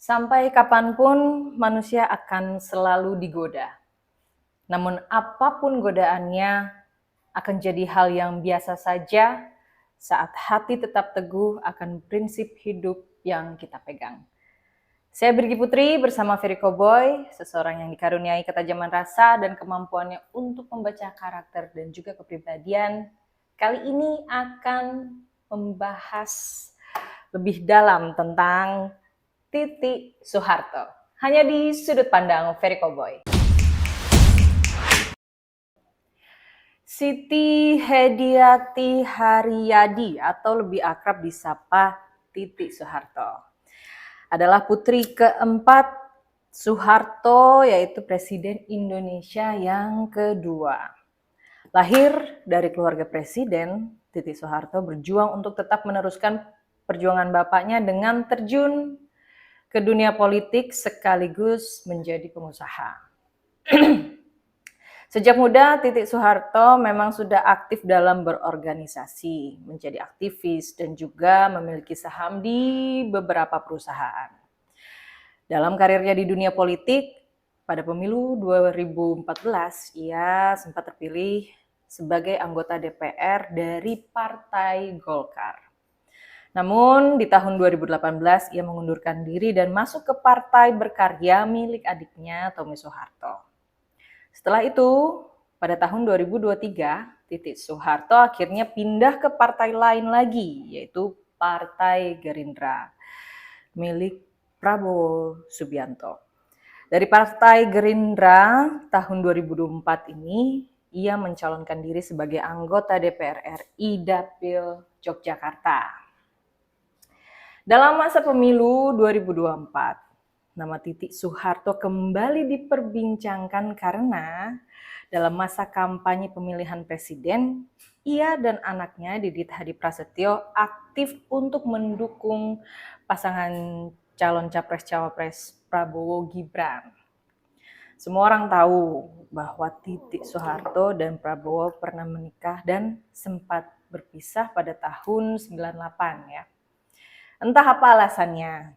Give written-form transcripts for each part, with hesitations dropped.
Sampai kapanpun manusia akan selalu digoda. Namun apapun godaannya akan jadi hal yang biasa saja saat hati tetap teguh akan prinsip hidup yang kita pegang. Saya Birgi Putri bersama Ferry Cowboy, seseorang yang dikaruniai ketajaman rasa dan kemampuannya untuk membaca karakter dan juga kepribadian. Kali ini akan membahas lebih dalam tentang Titi Soeharto. Hanya di sudut pandang Ferry Cowboy. Siti Hediati Haryadi atau lebih akrab disapa Titi Soeharto adalah putri keempat Soeharto, yaitu Presiden Indonesia yang kedua. Lahir dari keluarga presiden, Titi Soeharto berjuang untuk tetap meneruskan perjuangan bapaknya dengan terjun ke dunia politik sekaligus menjadi pengusaha. Sejak muda, Titi Soeharto memang sudah aktif dalam berorganisasi, menjadi aktivis, dan juga memiliki saham di beberapa perusahaan. Dalam karirnya di dunia politik, pada pemilu 2014, ia sempat terpilih sebagai anggota DPR dari Partai Golkar. Namun di tahun 2018 ia mengundurkan diri dan masuk ke Partai Berkarya milik adiknya Tommy Soeharto. Setelah itu, pada tahun 2023, Titi Soeharto akhirnya pindah ke partai lain lagi, yaitu Partai Gerindra milik Prabowo Subianto. Dari Partai Gerindra tahun 2024 ini, ia mencalonkan diri sebagai anggota DPR RI Dapil Yogyakarta. Dalam masa pemilu 2024, nama Titi Soeharto kembali diperbincangkan karena dalam masa kampanye pemilihan presiden, ia dan anaknya Didit Hadi Prasetyo aktif untuk mendukung pasangan calon capres-cawapres Prabowo Gibran. Semua orang tahu bahwa Titi Soeharto dan Prabowo pernah menikah dan sempat berpisah pada tahun 98 ya. Entah apa alasannya,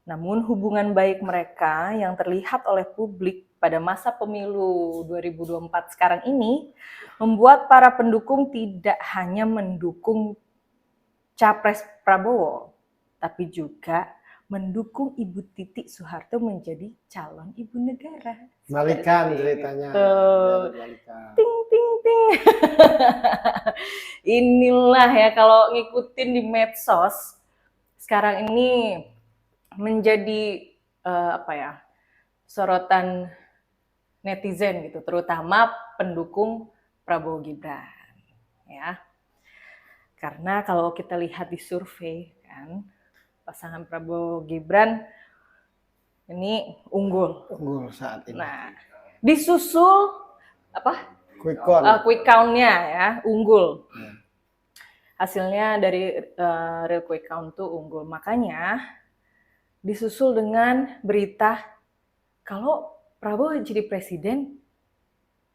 namun hubungan baik mereka yang terlihat oleh publik pada masa pemilu 2024 sekarang ini membuat para pendukung tidak hanya mendukung Capres Prabowo, tapi juga mendukung Ibu Titi Soeharto menjadi calon ibu negara. Balikan ceritanya. Ting ting ting. Inilah ya, kalau ngikutin di medsos sekarang ini menjadi sorotan netizen gitu, terutama pendukung Prabowo Gibran ya. Karena kalau kita lihat di survei kan, pasangan Prabowo Gibran ini unggul saat ini. Nah, disusul quick count-nya ya, unggul. Hasilnya dari real quick count tuh unggul. Makanya disusul dengan berita kalau Prabowo jadi presiden,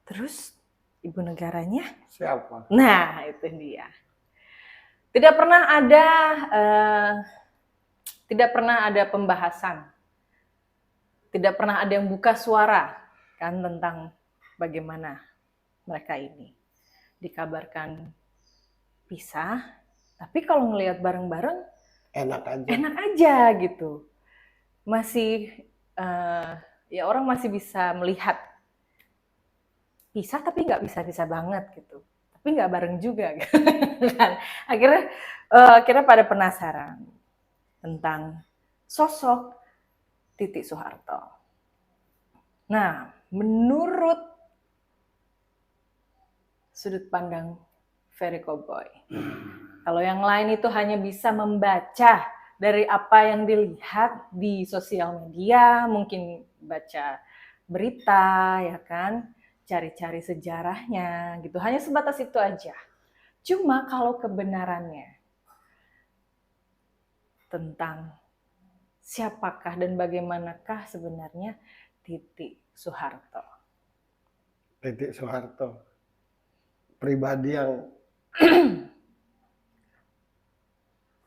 terus ibu negaranya siapa? Nah, itu dia. Tidak pernah ada pembahasan, tidak pernah ada yang buka suara kan tentang bagaimana mereka ini dikabarkan pisah, tapi kalau ngelihat bareng-bareng enak aja gitu. Masih ya orang masih bisa melihat pisah tapi nggak bisa banget gitu, tapi nggak bareng juga kan. Akhirnya pada penasaran tentang sosok Titi Soeharto. Nah, menurut sudut pandang Ferry Cowboy, kalau yang lain itu hanya bisa membaca dari apa yang dilihat di sosial media, mungkin baca berita ya kan, cari-cari sejarahnya gitu, hanya sebatas itu aja. Cuma kalau kebenarannya tentang siapakah dan bagaimanakah sebenarnya Titi Soeharto. Titi Soeharto, pribadi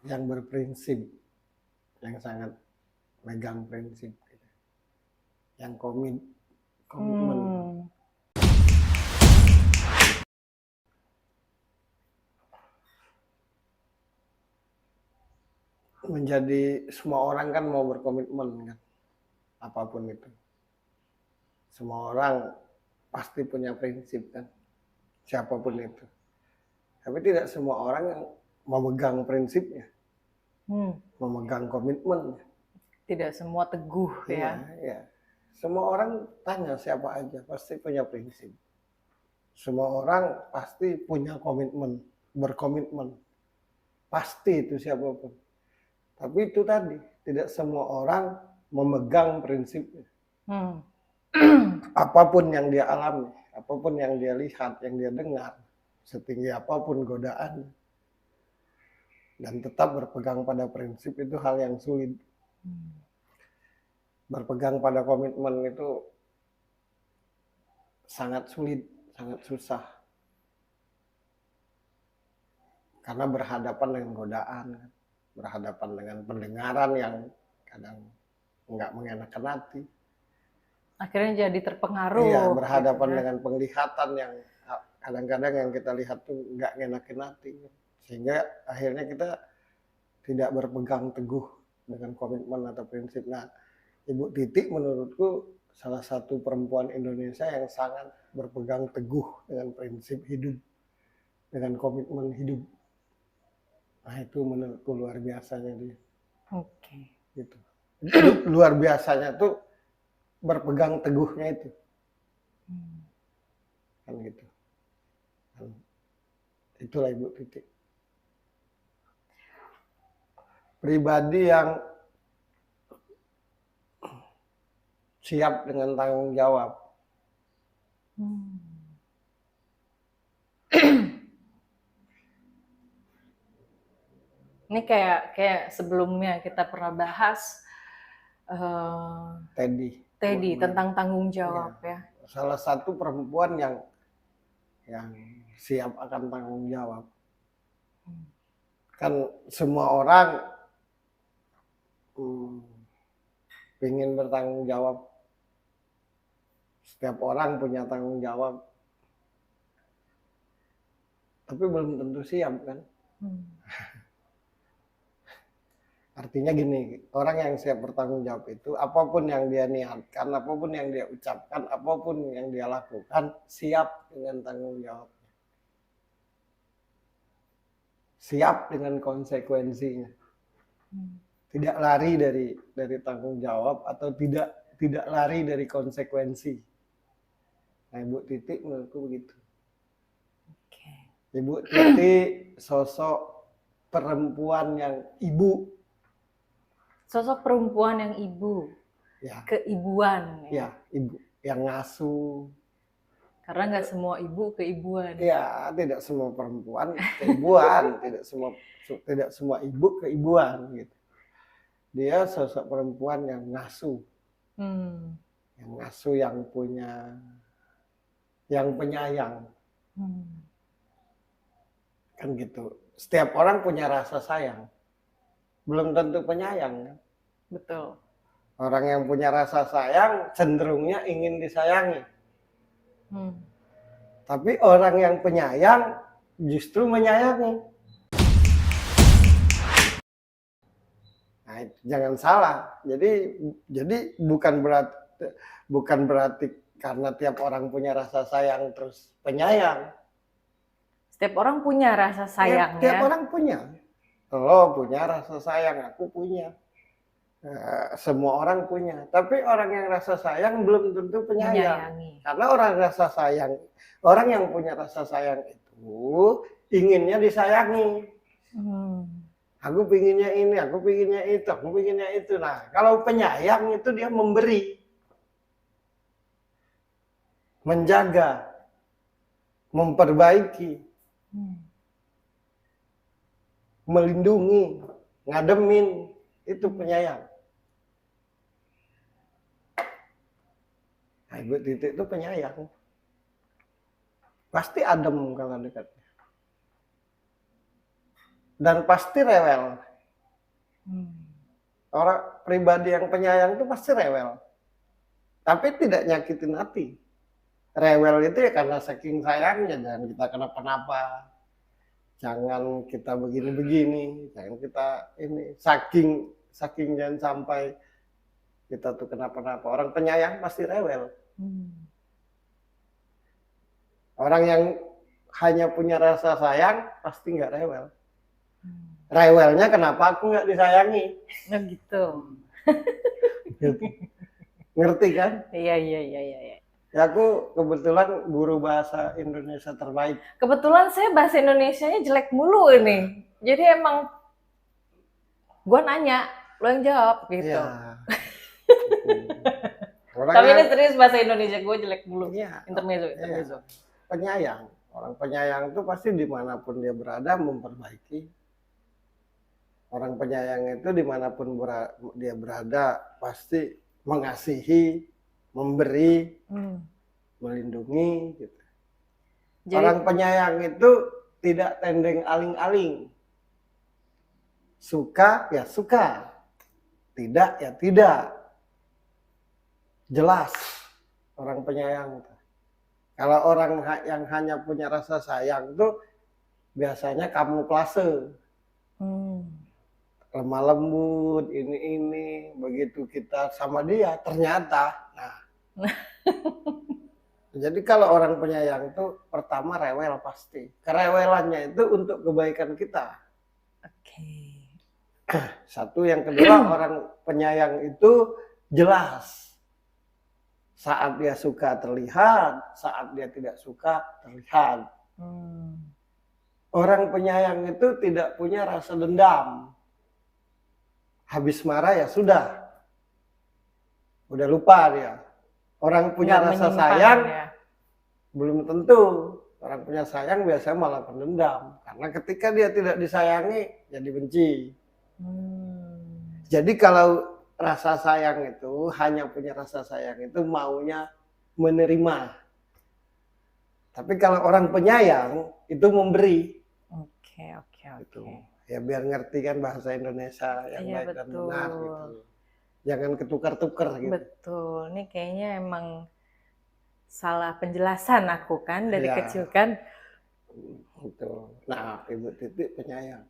yang berprinsip, yang sangat megang prinsip gitu. Yang komitmen. Menjadi semua orang kan mau berkomitmen kan, apapun itu. Semua orang pasti punya prinsip kan, siapapun itu. Tapi tidak semua orang yang memegang prinsipnya, memegang komitmen. Tidak semua teguh ya. Iya. Semua orang tanya siapa aja, pasti punya prinsip. Semua orang pasti punya komitmen, berkomitmen. Pasti itu siapapun. Tapi itu tadi, tidak semua orang memegang prinsipnya. Apapun yang dia alami, apapun yang dia lihat, yang dia dengar, setinggi apapun godaan, dan tetap berpegang pada prinsip itu hal yang sulit. Berpegang pada komitmen itu sangat sulit, sangat susah. Karena berhadapan dengan godaan, berhadapan dengan pendengaran yang kadang nggak mengenakan hati. Akhirnya jadi terpengaruh. Iya, berhadapan gitu, ya. dengan penglihatan yang kadang-kadang yang kita lihat tuh nggak ngenakin hati. Sehingga akhirnya kita tidak berpegang teguh dengan komitmen atau prinsip. Nah, Ibu Titik menurutku salah satu perempuan Indonesia yang sangat berpegang teguh dengan prinsip hidup, dengan komitmen hidup. Nah, itu menurutku luar biasanya dia. Oke. Gitu. Luar biasanya tuh berpegang teguhnya itu. Kan gitu. Dan itulah Ibu Titik. Pribadi yang siap dengan tanggung jawab. Ini kayak sebelumnya kita pernah bahas Teddy tentang tanggung jawab ya. Salah satu perempuan yang siap akan tanggung jawab. Kan semua orang ingin bertanggung jawab. Setiap orang punya tanggung jawab. Tapi belum tentu siap kan. Artinya gini, orang yang siap bertanggung jawab itu apapun yang dia niatkan, apapun yang dia ucapkan, apapun yang dia lakukan, siap dengan tanggung jawab. Siap dengan konsekuensinya. Tidak lari dari tanggung jawab atau tidak lari dari konsekuensi. Nah, Ibu Titik menurutku begitu. Ibu Titik sosok perempuan yang ibu. Sosok perempuan yang ibu. Ya. Keibuan. Ya, ibu yang ngasuh. Karena nggak semua ibu keibuan. Ya, tidak semua perempuan keibuan, tidak semua ibu keibuan gitu. Dia sosok perempuan yang ngasuh. Yang ngasuh, yang penyayang. Kan gitu. Setiap orang punya rasa sayang. Belum tentu penyayang kan? Betul. Orang yang punya rasa sayang cenderungnya ingin disayangi. Tapi orang yang penyayang justru menyayangi. Nah, jangan salah. Jadi bukan berarti karena tiap orang punya rasa sayang terus penyayang. Setiap orang punya rasa sayang Tiap orang punya. Lo punya rasa sayang, aku punya. Semua orang punya. Tapi orang yang rasa sayang belum tentu penyayang. Karena orang yang punya rasa sayang itu inginnya disayangi. Aku pinginnya ini, aku pinginnya itu, aku pinginnya itu. Nah, kalau penyayang itu dia memberi. Menjaga. Memperbaiki. Melindungi. Ngademin. Itu penyayang. Nah, Ibu Titik itu penyayang. Pasti adem kalau dekatnya. Dan pasti rewel. Orang pribadi yang penyayang itu pasti rewel, tapi tidak nyakitin hati. Rewel itu ya karena saking sayangnya, jangan kita kenapa-napa, jangan kita begini-begini, jangan kita ini, saking jangan sampai kita tuh kenapa-napa. Orang penyayang pasti rewel. Orang yang hanya punya rasa sayang pasti nggak rewel. Rewelnya kenapa aku nggak disayangi? Nah, gitu. Gitu. Ngerti kan? Iya. Ya aku kebetulan guru bahasa Indonesia terbaik. Kebetulan saya bahasa Indonesianya jelek mulu ini. Jadi emang gue nanya, lo yang jawab gitu. Iya. Tapi ini serius bahasa Indonesia gue jelek mulu. Iya. Intermezzo. Iya. Penyayang. Orang penyayang itu pasti dimanapun dia berada memperbaiki. Orang penyayang itu dimanapun dia berada pasti mengasihi, memberi, melindungi. Gitu. Jadi, orang penyayang itu tidak tendeng aling-aling. Suka ya suka, tidak ya tidak. Jelas orang penyayang. Kalau orang yang hanya punya rasa sayang itu biasanya kamuflase. Lemah lembut, ini begitu kita sama dia ternyata. Nah. Jadi kalau orang penyayang itu pertama rewel pasti. Kerewelannya itu untuk kebaikan kita. Oke. Satu, yang kedua orang penyayang itu jelas. Saat dia suka terlihat, saat dia tidak suka terlihat. Orang penyayang itu tidak punya rasa dendam. Habis marah ya sudah. Udah lupa dia. Orang punya rasa sayang ya. Belum tentu. Orang punya sayang biasanya malah pendendam. Karena ketika dia tidak disayangi, jadi benci. Jadi kalau rasa sayang itu, hanya punya rasa sayang itu maunya menerima. Tapi kalau orang penyayang, itu memberi. Oke. Gitu. Ya biar ngerti kan bahasa Indonesia yang baik dan benar gitu. Jangan ketukar-tukar gitu. Betul. Ini kayaknya emang salah penjelasan aku kan dari kecil kan. Gitu. Nah, Ibu Titi penyayang.